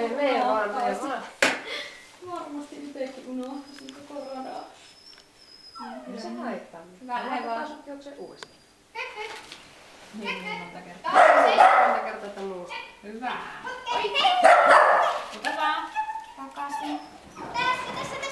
Mene vaan. Varmasti itsekin unohtasin koko radaa. Ei se haittaa. Vähän vaan. Juokse uudestaan. Niin monta kertaa. Monta kertaa tätä muusta. Hyvä. Ota vaan. Takaisin. Tässä.